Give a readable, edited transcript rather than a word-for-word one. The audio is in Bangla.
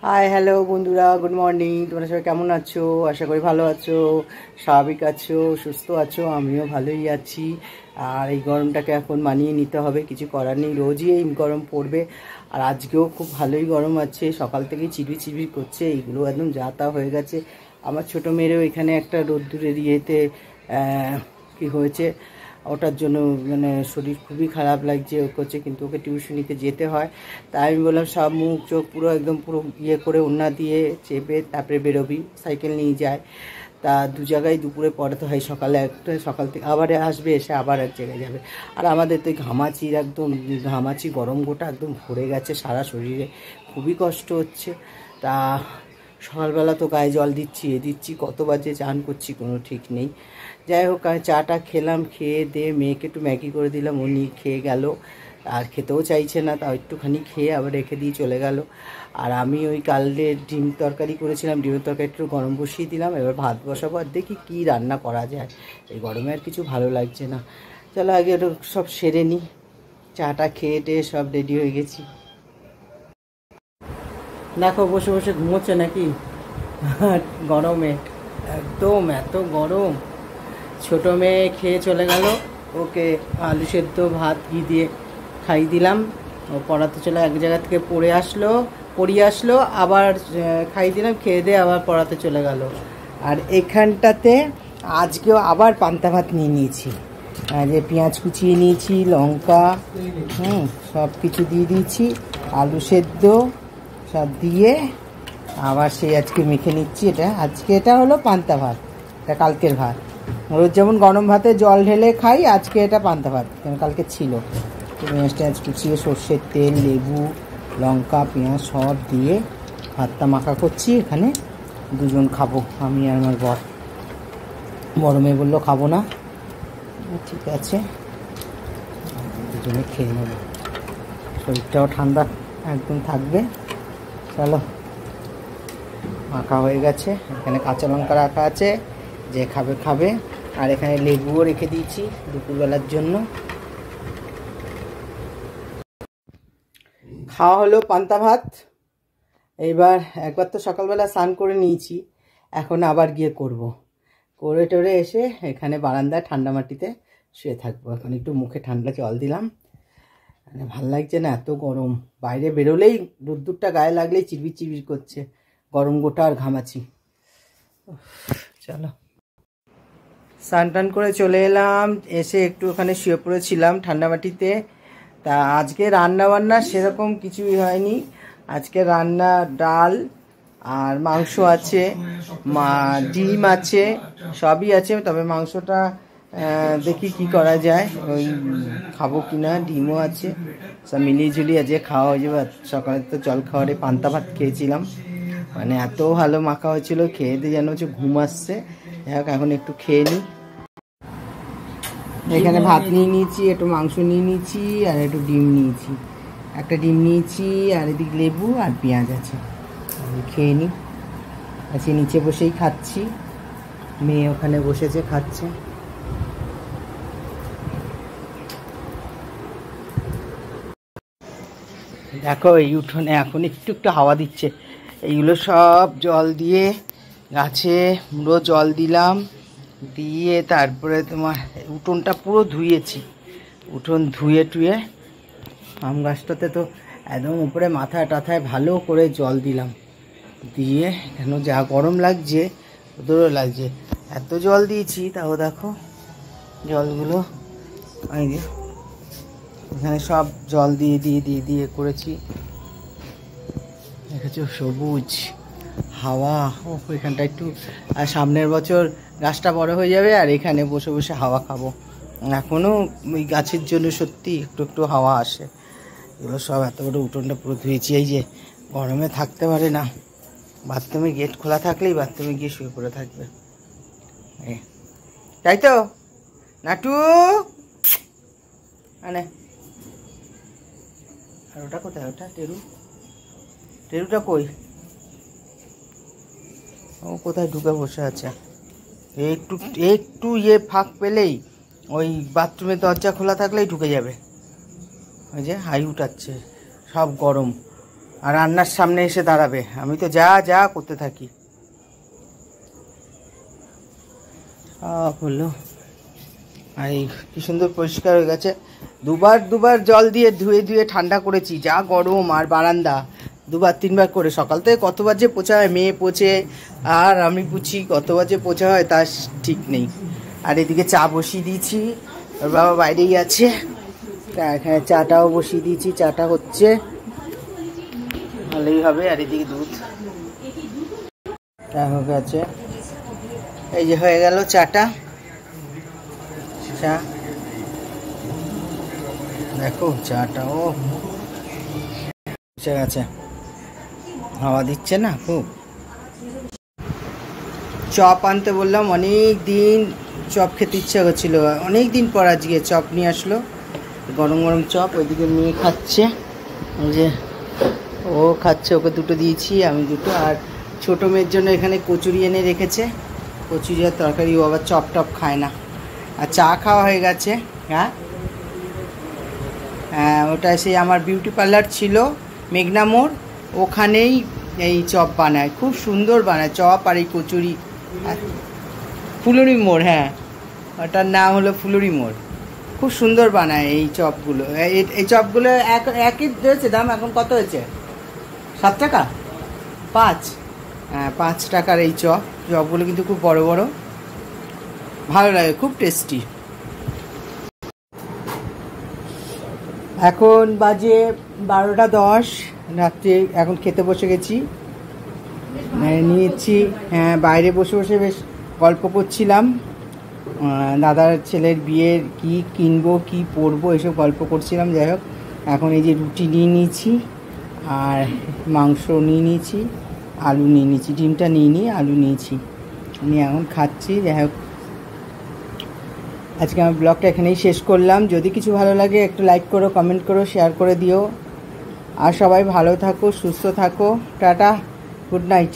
হাই হ্যালো বন্ধুরা, গুড মর্নিং। তোমরা সবাই কেমন আছো? আশা করি ভালো আছো, স্বাভাবিক আছো, সুস্থ আছো। আমিও ভালোই আছি। আর এই গরমটাকে এখন মানিয়ে নিতে হবে, কিছু করার নেই। রোজই এই গরম পড়বে, আর আজকেও খুব ভালোই গরম আছে। সকাল থেকেই চিবির চিবির করছে, এইগুলো একদম যা তা হয়ে গেছে। আমার ছোটো মেয়েরও এখানে একটা রোদ্দুরের ইয়েতে কি হয়েছে, ওটার জন্য মানে শরীর খুবই খারাপ লাগছে, ও করছে, কিন্তু ওকে টিউশনিতে যেতে হয়। তাই আমি বললাম সব মুখ চোখ পুরো একদম পুরো ইয়ে করে ওড়না দিয়ে চেপে তারপরে বেরোবি, সাইকেল নিয়ে যায়। তা দু জায়গায় দুপুরে পড়াতে হয়, সকালে একটা, সকাল থেকে আবার আসবে, এসে আবার এক জায়গায় যাবে। আর আমাদের তো ঘামাচির একদম ঘামাচি, গরম গোটা একদম ভরে গেছে সারা শরীরে, খুবই কষ্ট হচ্ছে। তা সকালবেলা তো গায়ে জল দিচ্ছি, দিচ্ছি, কত বাজে চান করছি কোনো ঠিক নেই। যাই হোক, চাটা খেলাম, খেয়ে দিয়ে মেয়েকে একটু ম্যাগি করে দিলাম, উনি খেয়ে গেল। আর খেতেও চাইছে না, তাও একটুখানি খেয়ে আবার রেখে দিয়ে চলে গেল। আর আমি ওই কালকে ডিম তরকারি করেছিলাম, ডিমের তরকারি একটু গরম বসিয়ে দিলাম, এবার ভাত বসাবো। আর দেখি কী রান্না করা যায়, এই গরমে আর কিছু ভালো লাগছে না। চলো আগে একটু সব সেরে নিই। চাটা খেয়ে টেয়ে সব রেডি হয়ে গেছি। দেখো বসে বসে ঘুমোচ্ছে নাকি গরমে, একদম এত গরম। ছোটো মেয়ে খেয়ে চলে গেল, ওকে আলু সেদ্ধ ভাত ঘি দিয়ে খাইয়ে দিলাম। ও পড়াতে চলে, এক জায়গা থেকে পড়িয়ে আসলো, আবার খাইয়ে দিলাম, খেয়ে দিয়ে আবার পড়াতে চলে গেল। আর এখানটাতে আজকেও আবার পান্তা ভাত নিয়ে নিয়েছি, যে পেঁয়াজ কুচিয়ে নিয়েছি, লঙ্কা সব কিছু দিয়ে দিয়েছি, আলু সেদ্ধ সব দিয়ে আবার সেই আজকে মেখে নিচ্ছি। এটা হলো পান্তা ভাত, এটা কালকের ভাত। রোজ যেমন গরম ভাতে জল ঢেলে খাই, আজকে এটা পান্তা ভাত, কারণ কালকে ছিল। পেঁয়াজ টেঁয়াজ কুচিয়ে, সর্ষের তেল, লেবু, লঙ্কা, পেঁয়াজ সব দিয়ে ভাতটা মাখা করছি। এখানে দুজন খাবো, আমি আর আমার বড় মেয়ে বললো খাবো না, ঠিক আছে, দুজনে খেয়ে নেবো, শরীরটাও ঠান্ডা একদম থাকবে। চলো, মাখা হয়ে গেছে। এখানে কাঁচা লঙ্কা রাখা আছে, যে খাবে খাবে। আর এখানে লেবুও রেখে দিয়েছি দুপুরবেলার জন্য। খাওয়া হলো পান্তা ভাত। এইবার একবার তো সকালবেলা স্নান করে নিয়েছি, এখন আবার গিয়ে করে টোরে এসে এখানে বারান্দায় ঠান্ডা মাটিতে শুয়ে থাকবো। এখন একটু মুখে ঠান্ডা জল দিলাম, মানে ভাল লাগছে না, এত গরম। বাইরে বেরোলেই রোদ্দুরটা গায়ে লাগলেই চিবির চিবির করছে, গরম গোটা আর ঘামাচি। চলো, স্নান টান করে চলে এলাম, এসে একটু ওখানে শুয়ে পড়েছিলাম ঠান্ডা মাটিতে। তা আজকে রান্না বান্না সেরকম কিছুই হয়নি। আজকে রান্না ডাল আর মাংস আছে, ডিম আছে, সবই আছে। তবে মাংসটা দেখি কি করা যায়, ওই খাবো কিনা, ডিমও আছে, সব মিলিয়ে ঝুলিয়ে আজকে খাওয়া হয়ে যাবে। সকালে তো জল খাওয়ারে পান্তা ভাত খেয়েছিলাম, মানে এত ভালো মাখা হয়েছিল, খেয়ে দিয়ে যেন হচ্ছে ঘুম আসছে। যাই হোক, এখন একটু খেয়ে নিই। এখানে ভাত নিয়ে নিয়েছি, একটু মাংস নিয়ে নিয়েছি, আর একটু ডিম নিয়েছি, একটা ডিম নিয়েছি, আর এদিকে লেবু আর পেঁয়াজ আছে। খেয়ে নিই। আজকে নিচে বসেই খাচ্ছি, মেয়ে ওখানে বসেছে খাচ্ছে। দেখো এই উঠোনে এখন একটু একটু হাওয়া দিচ্ছে। এইগুলো সব জল দিয়ে গাছে পুরো জল দিলাম, দিয়ে তারপরে তোমার উঠোনটা পুরো ধুয়েছি। উঠোন ধুয়ে টুয়ে আম গাছটাতে তো একদম উপরে মাথায় টাথায় ভালো করে জল দিলাম, দিয়ে কেন যা গরম লাগছে ওদেরও লাগছে, এত জল দিয়েছি। তাও দেখো জলগুলো এখানে সব জল দিয়ে দিয়ে দিয়ে দিয়ে করেছি। দেখেছো সবুজ হাওয়া, ও এখানটা একটু, আর সামনের বছর গাছটা বড় হয়ে যাবে, আর এখানে বসে বসে হাওয়া খাবো। এখনও ওই গাছের জন্য সত্যি একটু একটু হাওয়া আসে। এগুলো সব এত বড় উঠোনটা পুরো ধুয়েছি। এই যে গরমে থাকতে পারে না, বাথরুমের গেট খোলা থাকলেই বাথরুমে গিয়ে শুয়ে পড়ে থাকবে, তাই তো নাটু। মানে আর ওটা কোথায়, ওটা টেরুটা কই, ও কোথায় ঢুকে বসে আছে। একটু একটু ফাঁক পেলেই ওই বাথরুমের দরজা খোলা থাকলেই ঢুকে যাবে। ওই যে হাই উঠাচ্ছে, সব গরম। আর রান্নার সামনে এসে দাঁড়াবে, আমি তো যা যা করতে থাকি। হলো, আর এই কি সুন্দর পরিষ্কার হয়ে গেছে। দুবার জল দিয়ে ধুয়ে ঠান্ডা করেছি, যা গরম। আর বারান্দা 2-3 বার করে, সকাল থেকে কতবার যে পোছা হয়, মেয়ে পোছে আর আমি পুছি, কতবার যে পোছা হয় তার ঠিক নেই। আর এদিকে চা বসিয়ে দিয়েছি, ওর বাবা বাইরেই আছে, এখানে চাটাও বসিয়ে দিয়েছি, চাটা হচ্ছে, ভালোই হবে। আর এদিকে দুধ হয়ে গেছে, এই যে হয়ে গেল চাটা। চা দেখো, চাটা ও বসে গেছে, হাওয়া দিচ্ছে না খুব। চপ আনতে বললাম, অনেক দিন চপ খেতে ইচ্ছা করছিল, অনেক দিন পর আজকে চপ নিয়ে আসলো, গরম গরম চপ। ওইদিকে মেয়ে খাচ্ছে, ওই যে ও খাচ্ছে, ওকে দুটো দিয়েছি, আমি দুটো। আর ছোটো মেয়ের জন্য এখানে কচুরি এনে রেখেছে, কচুরি আর তরকারি, ও আবার চপ টপ খায় না। আর চা খাওয়া হয়ে গেছে। হ্যাঁ হ্যাঁ, ওটা সেই আমার বিউটি পার্লার ছিল মেঘনা মোড়, ওখানেই এই চপ বানায়, খুব সুন্দর বানায় চপ আর এই কচুরি। ফুলুরি মোড়, হ্যাঁ ওটার নাম হলো ফুলুরি মোড়, খুব সুন্দর বানায় এই চপগুলো। এই চপগুলো একই হয়েছে দাম, এখন কত হয়েছে? 7 টাকা 5? হ্যাঁ 5 টাকার এই চপগুলো কিন্তু খুব বড় বড়, ভালো লাগে, খুব টেস্টি। এখন বাজে 12টা 10 রাত্রে, এখন খেতে বসে গেছি, নিয়েছি। হ্যাঁ, বাইরে বসে বসে বেশ গল্প করছিলাম, দাদার ছেলের বিয়ের কি কিনবো কি পরবো এসব গল্প করছিলাম। যাই হোক, এখন এই যে রুটি নিয়ে নিয়েছি, আর মাংস নিয়ে নিয়েছি, আলু নিয়ে নিয়েছি, ডিমটা নিয়ে আলু নিয়েছি, নিয়ে এখন খাচ্ছি। যাই হোক, আজকে আমার ব্লগটা এখানেই শেষ করলাম। যদি কিছু ভালো লাগে একটু লাইক করো, কমেন্ট করো, শেয়ার করে দিও। আর সবাই ভালো থাকো, সুস্থ থাকো, টাটা, গুড নাইট।